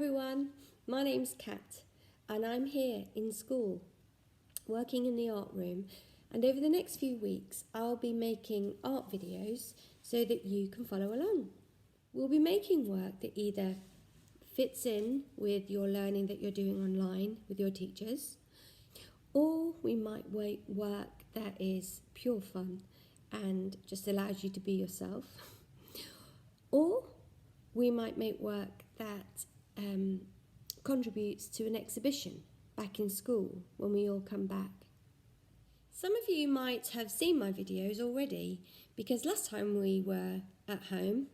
everyone, my name's Kat and I'm here in school working in the art room, and over the next few weeks I'll be making art videos so that you can follow along. We'll be making work that either fits in with your learning that you're doing online with your teachers, or we might make work that is pure fun and just allows you to be yourself, or we might make work that contributes to an exhibition back in school when we all come back. Some of you might have seen my videos already, because last time we were at home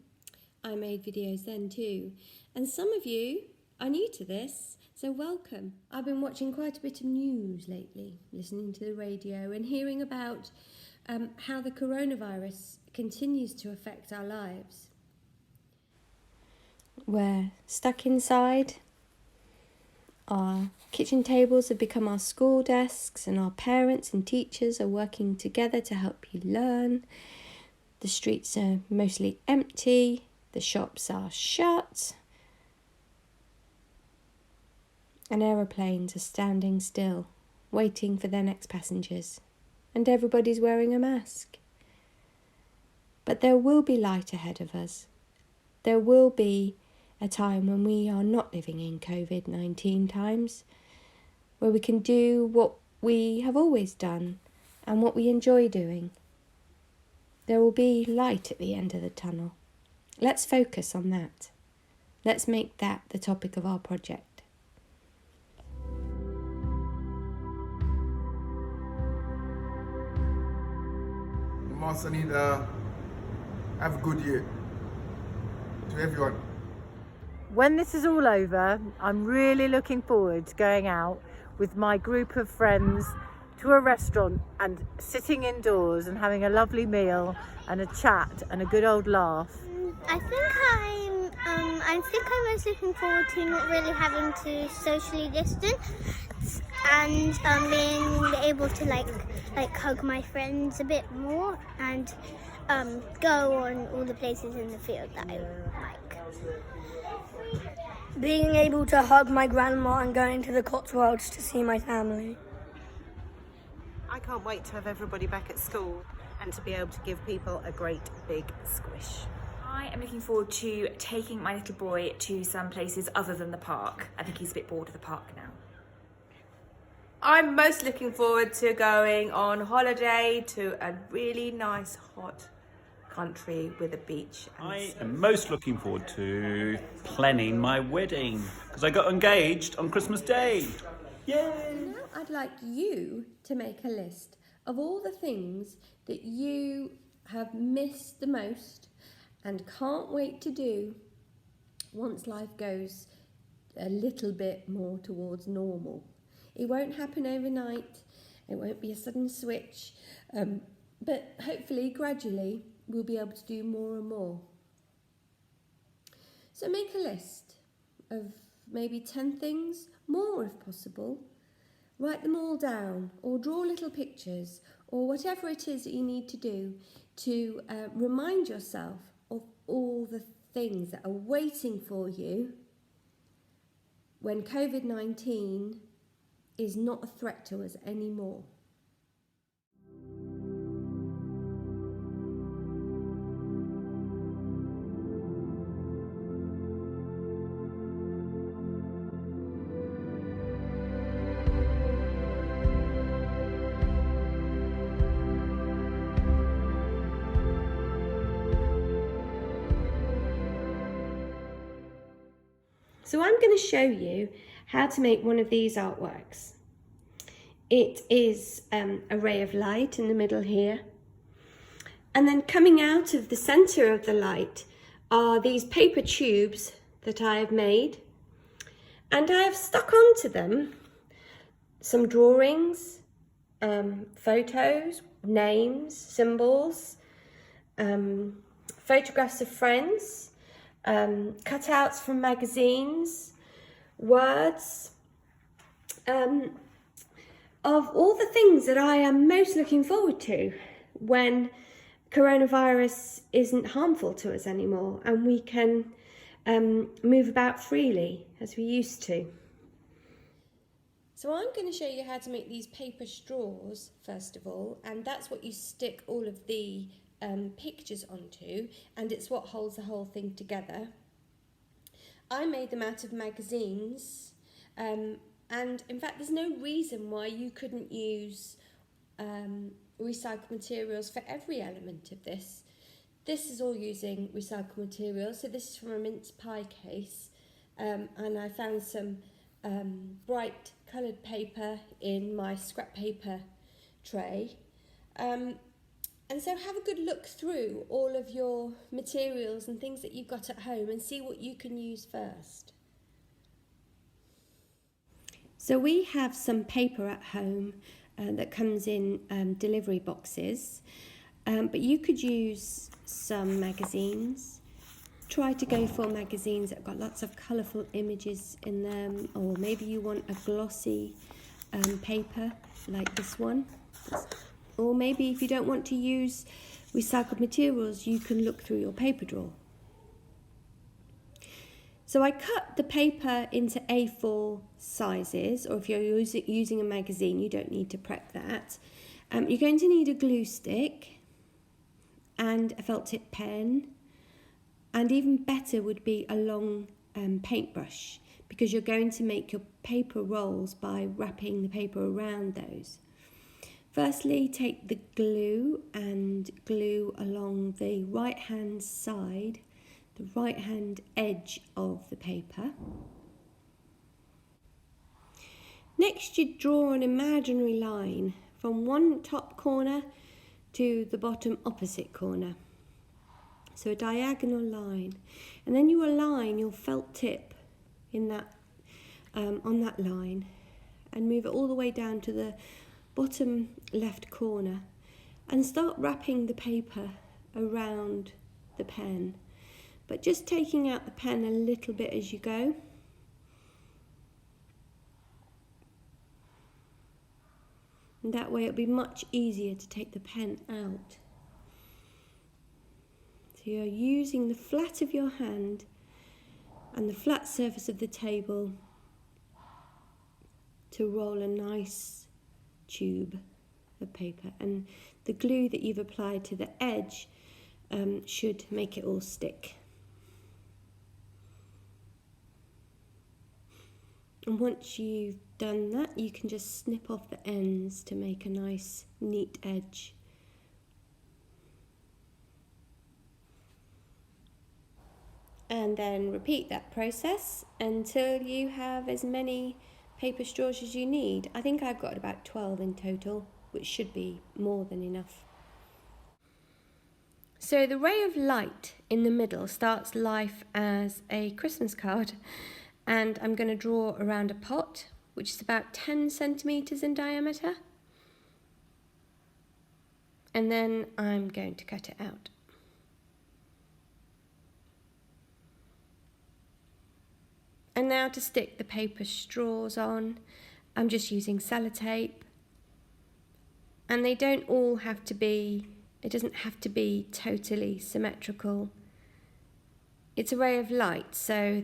I made videos then too, and some of you are new to this, so welcome. I've been watching quite a bit of news lately, listening to the radio and hearing about how the coronavirus continues to affect our lives. We're stuck inside. Our kitchen tables have become our school desks, and our parents and teachers are working together to help you learn. The streets are mostly empty. The shops are shut. And aeroplanes are standing still, waiting for their next passengers. And everybody's wearing a mask. But there will be light ahead of us. There will be a time when we are not living in COVID-19 times, where we can do what we have always done and what we enjoy doing. There will be light at the end of the tunnel. Let's focus on that. Let's make that the topic of our project. I need have a good year to everyone. When this is all over, I'm really looking forward to going out with my group of friends to a restaurant and sitting indoors and having a lovely meal and a chat and a good old laugh. I think I'm most looking forward to not really having to socially distance and being able to like hug my friends a bit more and go on all the places in the field that I like. Being able to hug my grandma and going to the Cotswolds to see my family. I can't wait to have everybody back at school and to be able to give people a great big squish. I am looking forward to taking my little boy to some places other than the park. I think he's a bit bored of the park now. I'm most looking forward to going on holiday to a really nice hot country with a beach. I am most looking forward to planning my wedding because I got engaged on Christmas Day. Yay! Now I'd like you to make a list of all the things that you have missed the most and can't wait to do once life goes a little bit more towards normal. It won't happen overnight, it won't be a sudden switch, but hopefully gradually we'll be able to do more and more. So make a list of maybe 10 things, more if possible. Write them all down or draw little pictures or whatever it is that you need to do to remind yourself of all the things that are waiting for you when COVID-19 is not a threat to us anymore. So I'm going to show you how to make one of these artworks. It is a ray of light in the middle here. And then coming out of the center of the light are these paper tubes that I have made. And I have stuck onto them some drawings, photos, names, symbols, photographs of friends, cutouts from magazines, words, of all the things that I am most looking forward to when coronavirus isn't harmful to us anymore and we can move about freely as we used to. So I'm going to show you how to make these paper straws first of all, and that's what you stick all of the pictures onto, and it's what holds the whole thing together. I made them out of magazines, and in fact there's no reason why you couldn't use recycled materials for every element of this. This is all using recycled materials, so this is from a mince pie case, and I found some bright coloured paper in my scrap paper tray. And so have a good look through all of your materials and things that you've got at home and see what you can use first. So we have some paper at home that comes in delivery boxes, but you could use some magazines. Try to go for magazines that have got lots of colourful images in them, or maybe you want a glossy paper like this one. Or maybe if you don't want to use recycled materials, you can look through your paper drawer. So I cut the paper into A4 sizes, or if you're using a magazine, you don't need to prep that. You're going to need a glue stick and a felt tip pen, and even better would be a long paintbrush, because you're going to make your paper rolls by wrapping the paper around those. Firstly, take the glue and glue along the right hand side, the right hand edge of the paper. Next, you draw an imaginary line from one top corner to the bottom opposite corner. So a diagonal line, and then you align your felt tip in that on that line and move it all the way down to the bottom left corner and start wrapping the paper around the pen, but just taking out the pen a little bit as you go. And that way it'll be much easier to take the pen out. So you're using the flat of your hand and the flat surface of the table to roll a nice tube of paper, and the glue that you've applied to the edge should make it all stick. And once you've done that, you can just snip off the ends to make a nice neat edge. And then repeat that process until you have as many paper straws as you need. I think I've got about 12 in total, which should be more than enough. So the ray of light in the middle starts life as a Christmas card, and I'm going to draw around a pot which is about 10 centimetres in diameter, and then I'm going to cut it out. And now to stick the paper straws on, I'm just using sellotape. And they don't all have to be, it doesn't have to be totally symmetrical. It's a ray of light, so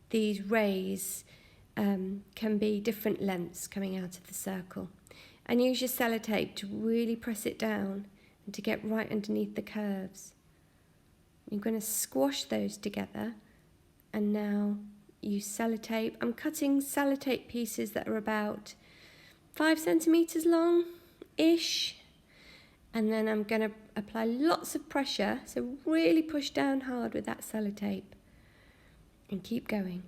these rays can be different lengths coming out of the circle. And use your sellotape to really press it down and to get right underneath the curves. You're going to squash those together, and now use sellotape. I'm cutting sellotape pieces that are about 5 centimetres long-ish, and then I'm going to apply lots of pressure, so really push down hard with that sellotape and keep going.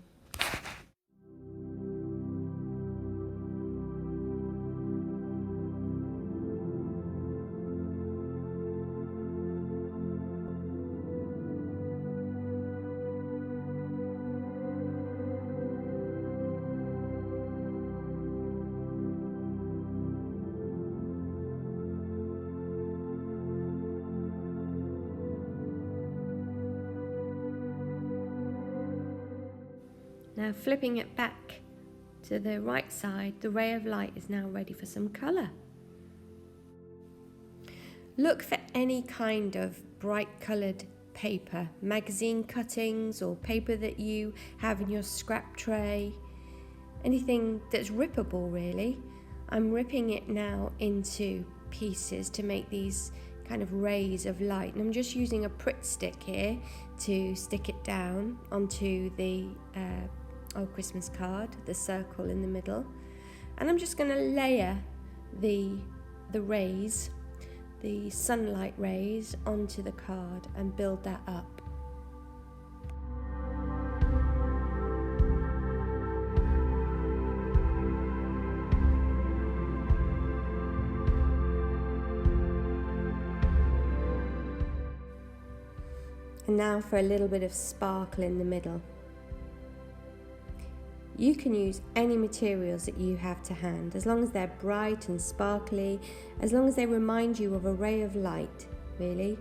Now flipping it back to the right side, the ray of light is now ready for some colour. Look for any kind of bright coloured paper, magazine cuttings or paper that you have in your scrap tray, anything that's rippable really. I'm ripping it now into pieces to make these kind of rays of light, and I'm just using a Pritt stick here to stick it down onto the old Christmas card, the circle in the middle, and I'm just going to layer the rays, the sunlight rays, onto the card and build that up. And now for a little bit of sparkle in the middle. You can use any materials that you have to hand, as long as they're bright and sparkly, as long as they remind you of a ray of light, really.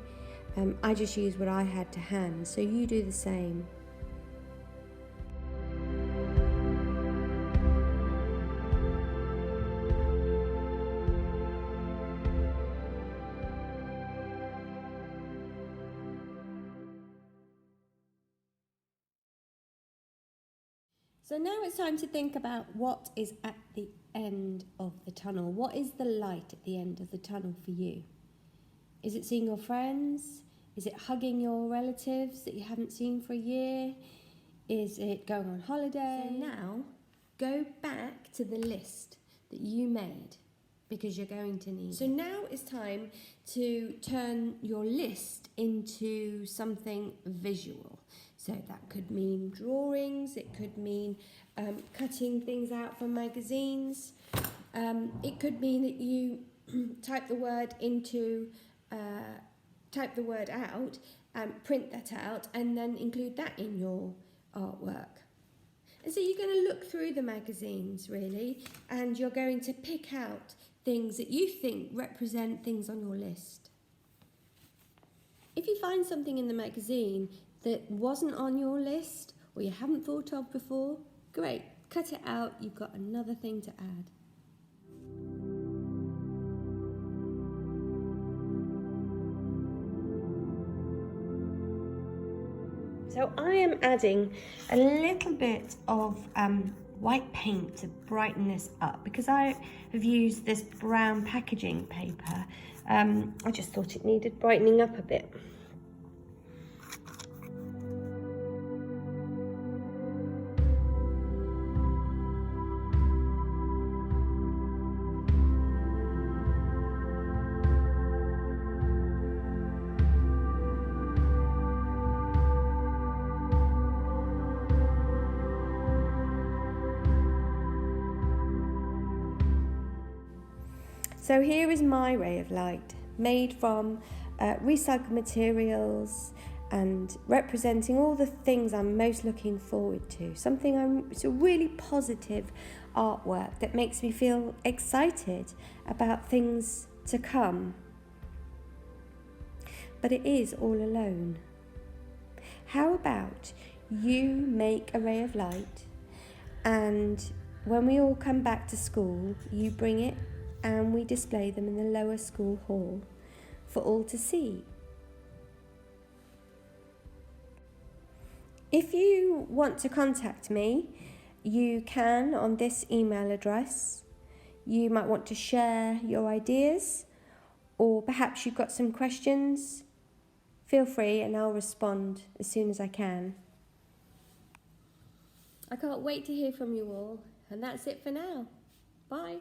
I just used what I had to hand, so you do the same. So now it's time to think about what is at the end of the tunnel. What is the light at the end of the tunnel for you? Is it seeing your friends? Is it hugging your relatives that you haven't seen for a year? Is it going on holiday? So now go back to the list that you made, because you're going to need it. So now it's time to turn your list into something visual. So that could mean drawings, it could mean cutting things out from magazines. It could mean that you type the word out, print that out, and then include that in your artwork. And so you're going to look through the magazines, really, and you're going to pick out things that you think represent things on your list. If you find something in the magazine that wasn't on your list or you haven't thought of before, great, cut it out, you've got another thing to add. So I am adding a little bit of white paint to brighten this up, because I have used this brown packaging paper. I just thought it needed brightening up a bit. So here is my ray of light, made from recycled materials and representing all the things I'm most looking forward to. It's a really positive artwork that makes me feel excited about things to come. But it is all alone. How about you make a ray of light, and when we all come back to school, you bring it and we display them in the lower school hall for all to see. If you want to contact me, you can on this email address. You might want to share your ideas, or perhaps you've got some questions. Feel free and I'll respond as soon as I can. I can't wait to hear from you all, and that's it for now. Bye.